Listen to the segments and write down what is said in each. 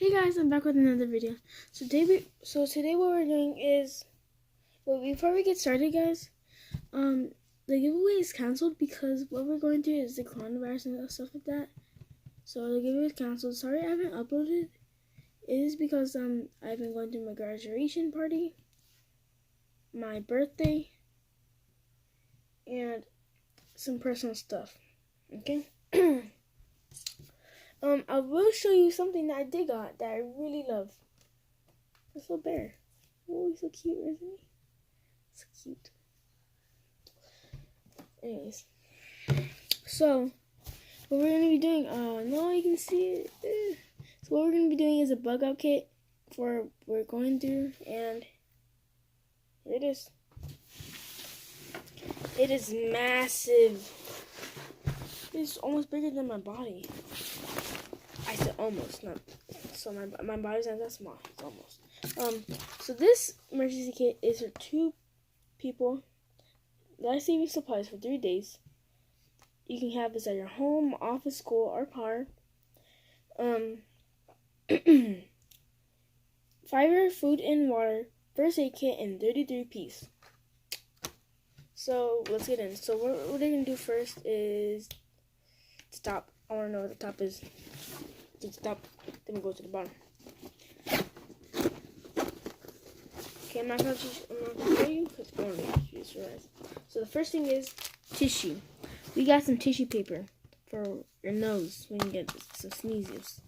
Hey guys, I'm back with another video. So today what we're doing is, before we get started, guys, the giveaway is canceled because what we're going through is the coronavirus and stuff like that. So the giveaway is canceled. Sorry I haven't uploaded. It is because I've been going through my graduation party, my birthday, and some personal stuff. Okay. I will show you something that I did got that I really love. This little bear. Oh, he's so cute, isn't he? So cute. Anyways. So, what we're going to be doing, no, you can see it. So what we're going to be doing is a bug out kit for we're going through, and here it is. It is massive. It's almost bigger than my body. I said almost, not so my body's not that small. It's almost. So this emergency kit is for 2 people. Life-saving supplies for 3 days. You can have this at your home, office, school, or car. Fiber, food, and water. First aid kit and 33 piece. So let's get in. So what they're gonna do first is stop. I wanna know what the top is. Stop. Then we go to the bottom. Okay, I'm not gonna show you because I want to use your eyes. So the first thing is tissue. We got some tissue paper for your nose when you get some sneezes.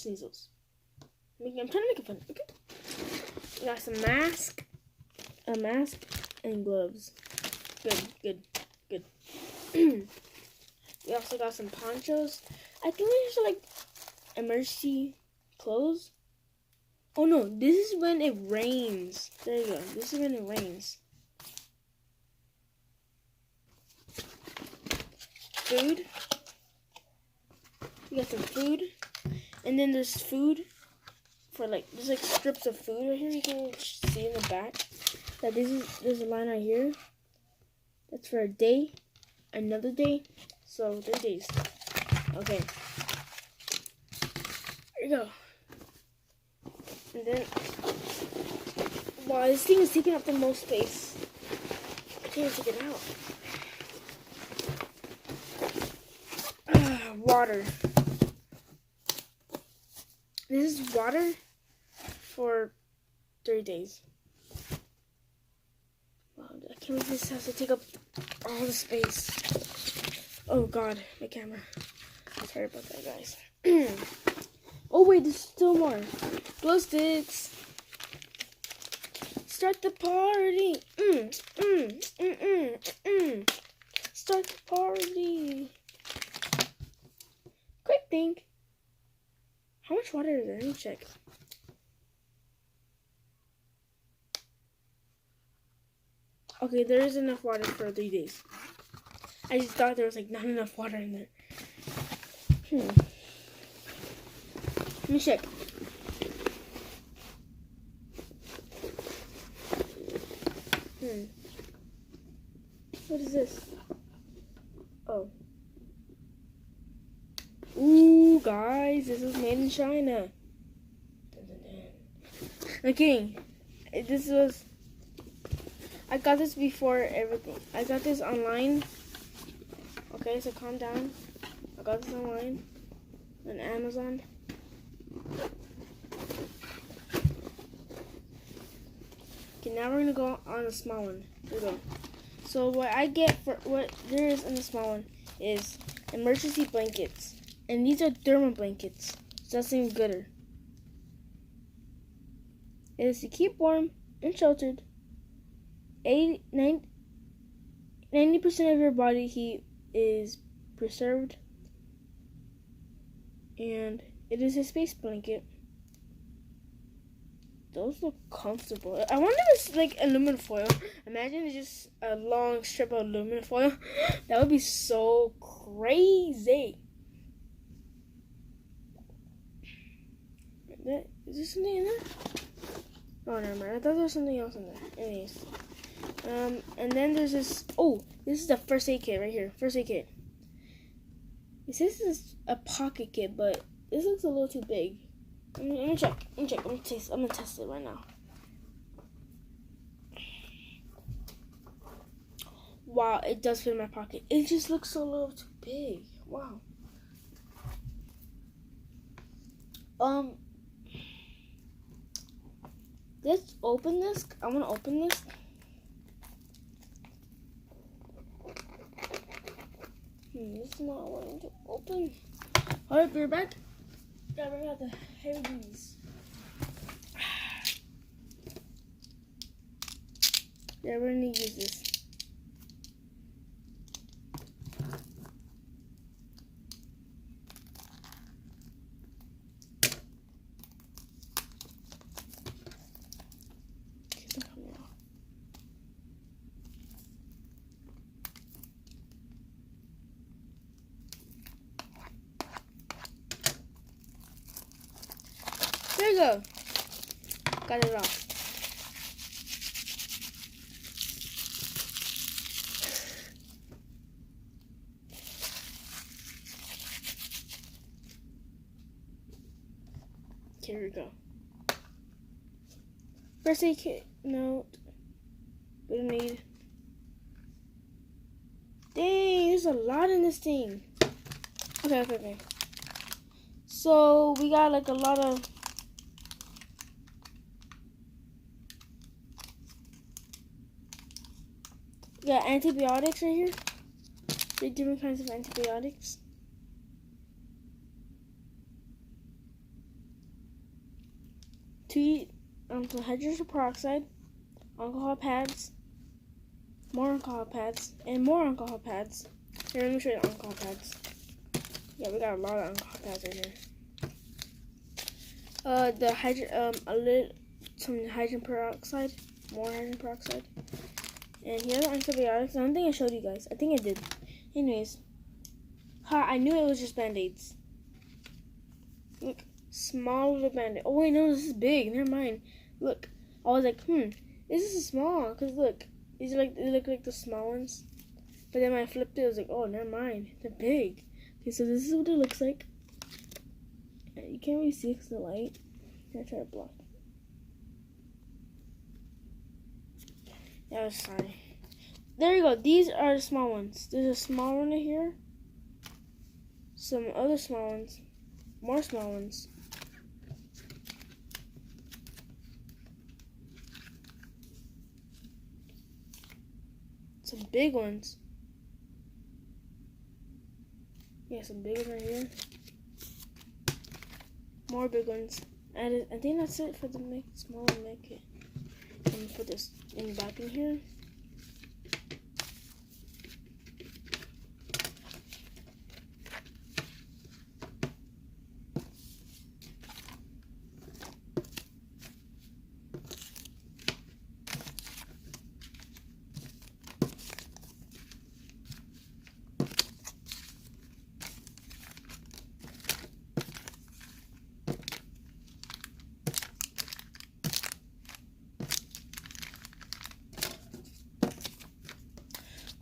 I'm trying to make it fun. Okay. We got some mask, a mask, and gloves. Good. We also got some ponchos. I think these are like emergency clothes. Oh no, this is when it rains. There you go. This is when it rains. Food. We got some food. And then there's food for there's like strips of food right here. You can see in the back that there's a line right here. That's for a day, another day. So 3 days. Okay. There you go. And then, wow, this thing is taking up the most space. I can't take it out. Water. This is water for 3 days. Wow, I can't believe this has to take up all the space. Oh god, my camera. Sorry about that, guys. Oh wait, there's still more. Glow sticks. Start the party. Start the party. Quick think. How much water is there? Let me check. Okay, there is enough water for 3 days. I just thought there was not enough water in there. Let me check. What is this? Oh. Ooh, guys, this is made in China. Okay, I got this before everything. I got this online. Okay, so calm down. I got this online on Amazon. Okay, now we're gonna go on the small one. Here we go. So what I get for what there is in the small one is emergency blankets, and these are thermal blankets, so that's even gooder. It is to keep warm and sheltered. 90% of your body heat is preserved, and it is a space blanket. Those look comfortable. I wonder if it's like aluminum foil. Imagine it's just a long strip of aluminum foil. That would be so crazy. Is there something in there? Oh, never mind. I thought there was something else in there. Anyways. And then there's this. Oh, this is the first aid kit right here. First aid kit. It says this is a pocket kit, but this looks a little too big. Let me check. I'm gonna test it right now. Wow, it does fit in my pocket. It just looks so little too big. Wow. Let's open this. I want to open this. This is not wanting to open. Alright, we're back. Yeah, we got the heavy duties. Yeah, we're gonna use this. There you go. Got it off. Here we go. First aid kit. No. We don't need. Dang, there's a lot in this thing. Okay. So we got like a lot of. We got antibiotics right here. 3 different kinds of antibiotics. Hydrogen peroxide, alcohol pads, more alcohol pads, and more alcohol pads. Here, let me show you the alcohol pads. Yeah, we got a lot of alcohol pads right here. Some hydrogen peroxide, more hydrogen peroxide. And here are the antibiotics. I don't think I showed you guys. I think I did. Anyways. I knew it was just Band-Aids. Look. Small little Band-Aid. Oh, wait, no. This is big. Never mind. Look. I was like, this is small. Because, look. These are like, they look like the small ones. But then when I flipped it, I was like, oh, never mind. They're big. Okay, so this is what it looks like. You can't really see it because of the light. I'm going to try to block it. Yeah, sorry. There you go. These are the small ones. There's a small one right here. Some other small ones. More small ones. Some big ones. Yeah, some big ones right here. More big ones. And I think that's it for the small make it. Let me put this in the back in here.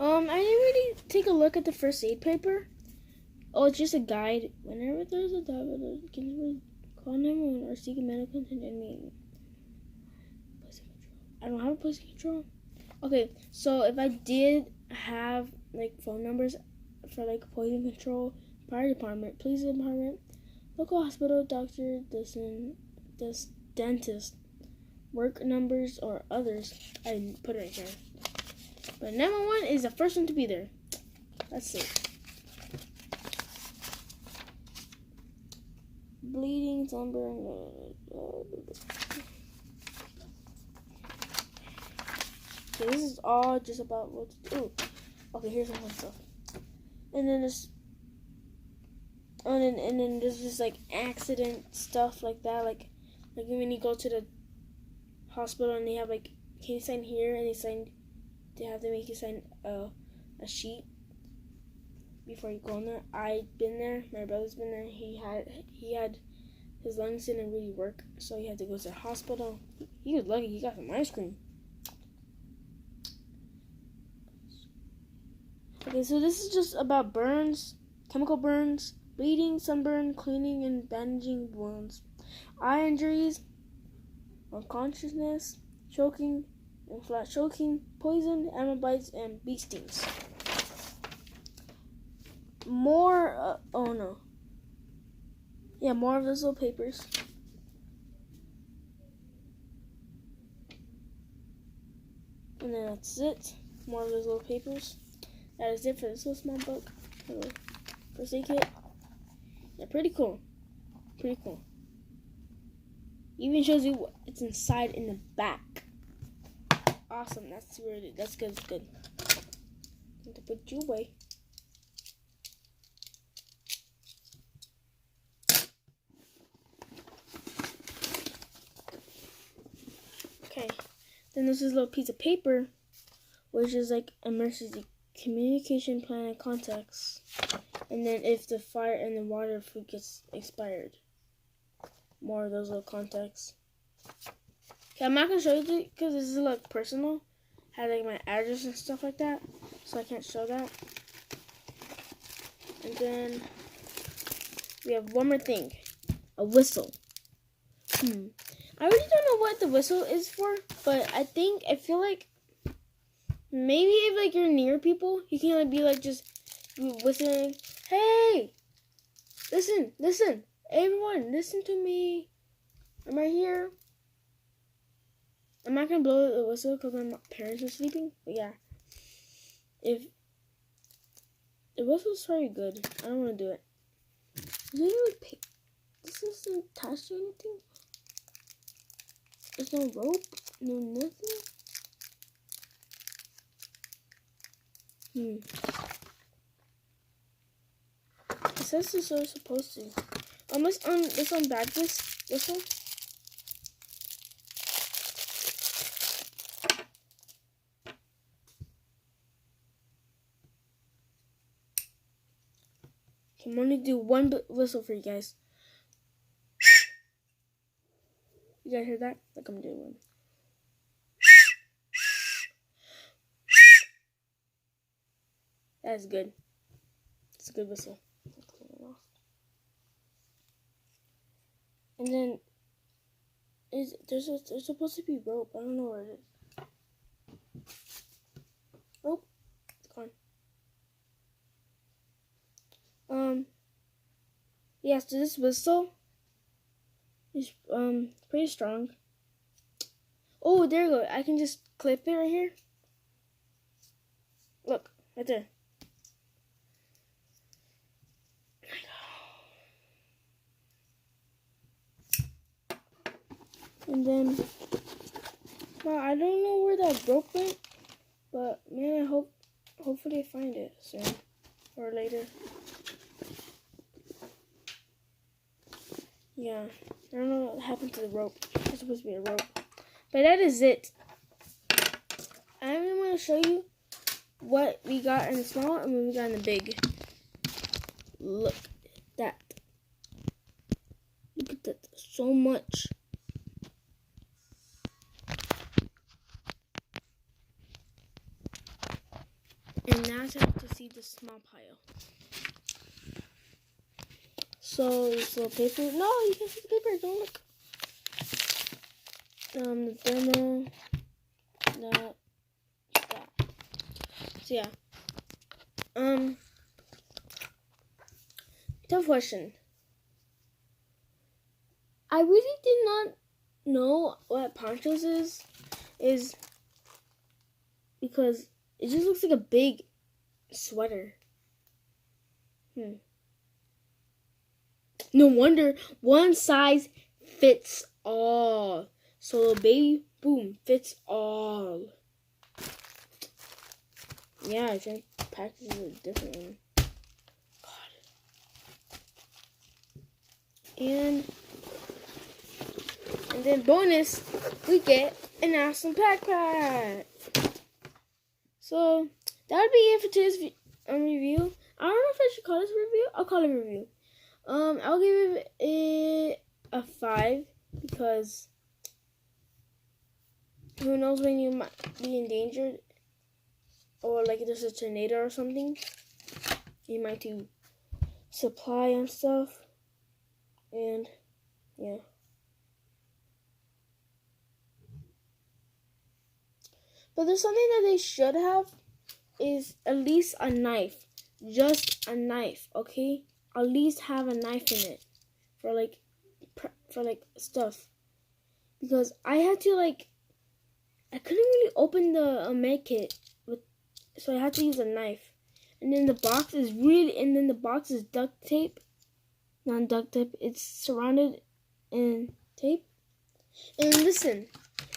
I didn't really take a look at the first aid paper. Oh, it's just a guide. Whenever there's a diabetes, call 911 or seek a medical attention. I don't have a poison control. Okay, so if I did have like phone numbers for like poison control, fire department, police department, local hospital, doctor, dentist, work numbers, or others, I put it right here. But 911 is the first one to be there. That's it. Bleeding, sunburn. Okay, this is all just about what to do. Okay, here's some more stuff. And then this. And then there's just like accident stuff like that. Like when you go to the hospital and they have like, can you sign here? And they have to make you sign a sheet before you go in there. I've been there. My brother's been there. He had his lungs didn't really work, so he had to go to the hospital. He was lucky. He got some ice cream. Okay, so this is just about burns, chemical burns, bleeding, sunburn, cleaning, and bandaging wounds. eye injuries, unconsciousness, choking, choking, poison, animal bites, and bee stings. More, oh no. Yeah, more of those little papers. And then that's it. More of those little papers. That is it for this little small book. First aid kit. Yeah, pretty cool. Pretty cool. Even shows you what's inside in the back. Awesome. That's really, that's good. That's good. Time to put you away. Okay. Then there's this little piece of paper, which is like emergency communication plan and contacts. And then if the fire and the water food gets expired. More of those little contacts. Okay, I'm not gonna show you because this is like personal. Had like my address and stuff like that, so I can't show that. And then we have one more thing, a whistle. I really don't know what the whistle is for, but I feel like maybe if like you're near people, you can like be like just whistling, hey, listen, everyone, listen to me. I'm right here. I'm not gonna blow the whistle because my parents are sleeping, but yeah. If the whistle's very good, I don't want to do it. This isn't attached to anything. There's no rope, no nothing. It says this is supposed to. Let's unbag this one. Okay, I'm gonna do one whistle for you guys. You guys hear that? Like I'm doing one. That is good. It's a good whistle. And then there's supposed to be rope. I don't know where it is. Oh, it's gone. Yeah, so this whistle is pretty strong. Oh, there you go. I can just clip it right here. Look, right there. And then, well, I don't know where that rope went, but man, hopefully I find it soon or later. Yeah, I don't know what happened to the rope. It's supposed to be a rope, but that is it. I'm going to show you what we got in the small and what we got in the big. Look at that. Look at that. So much. And now it's time to see the small pile. So this little paper. No, you can't see the paper. Don't look. The demo. That. So yeah. Tough question. I really did not know what ponchos is because it just looks like a big sweater. No wonder one size fits all. So the baby, boom, fits all. Yeah, I think packages are different one. God. And then bonus, we get an awesome backpack. So that would be it for today's review. I don't know if I should call this a review. I'll call it a review. I'll give it a 5 because who knows when you might be endangered or like if there's a tornado or something. You might do supply and stuff. And yeah. But there's something that they should have is at least a knife. Just a knife, okay? At least have a knife in it for like stuff. Because I had to I couldn't really open the med kit so I had to use a knife. And then the box is duct tape. Not duct tape, it's surrounded in tape. And listen,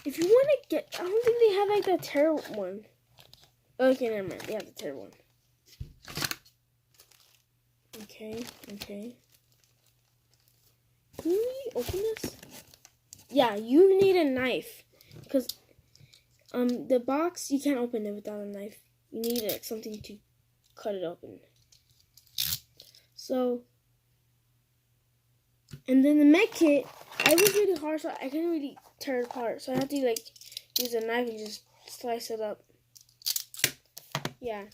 if you want to get, I don't think they have like that terrible one. Okay, never mind. They have the terrible one. Okay. Can you really open this? Yeah, you need a knife. Because the box, you can't open it without a knife. You need something to cut it open. So, and then the med kit, I was really hard, so I couldn't really tear it apart. So I had to use a knife and just slice it up. Yeah.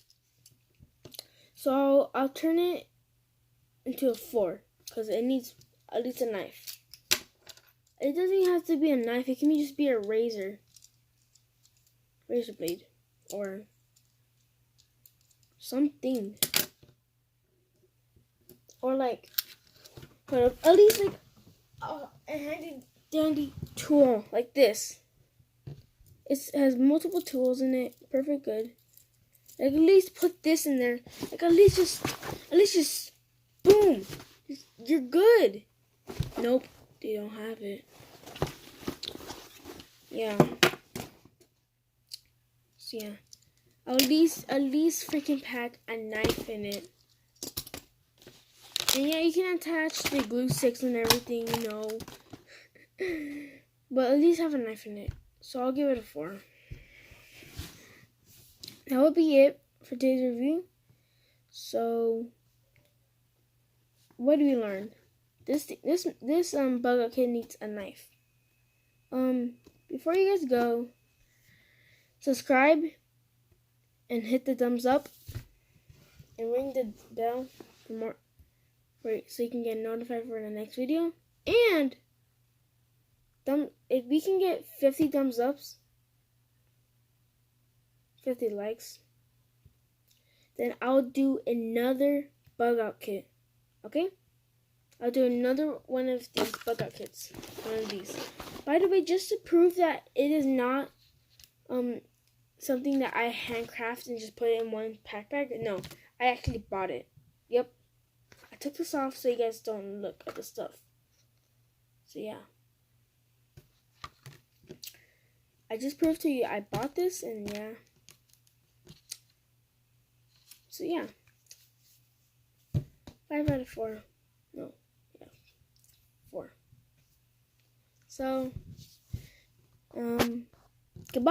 So I'll turn it into a 4 because it needs at least a knife. It doesn't have to be a knife. It can just be a razor blade, or something, or but at least a handy dandy tool like this. It has multiple tools in it. Perfect good. At least put this in there. At least just boom. You're good. Nope, they don't have it. Yeah. So yeah. At least freaking pack a knife in it. And yeah, you can attach the glue sticks and everything, But at least have a knife in it. So I'll give it a 4. That would be it for today's review. So what do we learn? This Bugout kid needs a knife. Before you guys go, subscribe and hit the thumbs up and ring the bell for more, so you can get notified for the next video. And if we can get 50 thumbs ups, 50 likes, then I'll do another Bugout kit. Okay? I'll do another one of these Bugout kits. One of these. By the way, just to prove that it is not something that I handcrafted and just put it in one backpack. No, I actually bought it. Yep. I took this off so you guys don't look at the stuff. So yeah. I just proved to you I bought this, and yeah. So yeah. 5 out of 4. No. Yeah. 4. So goodbye.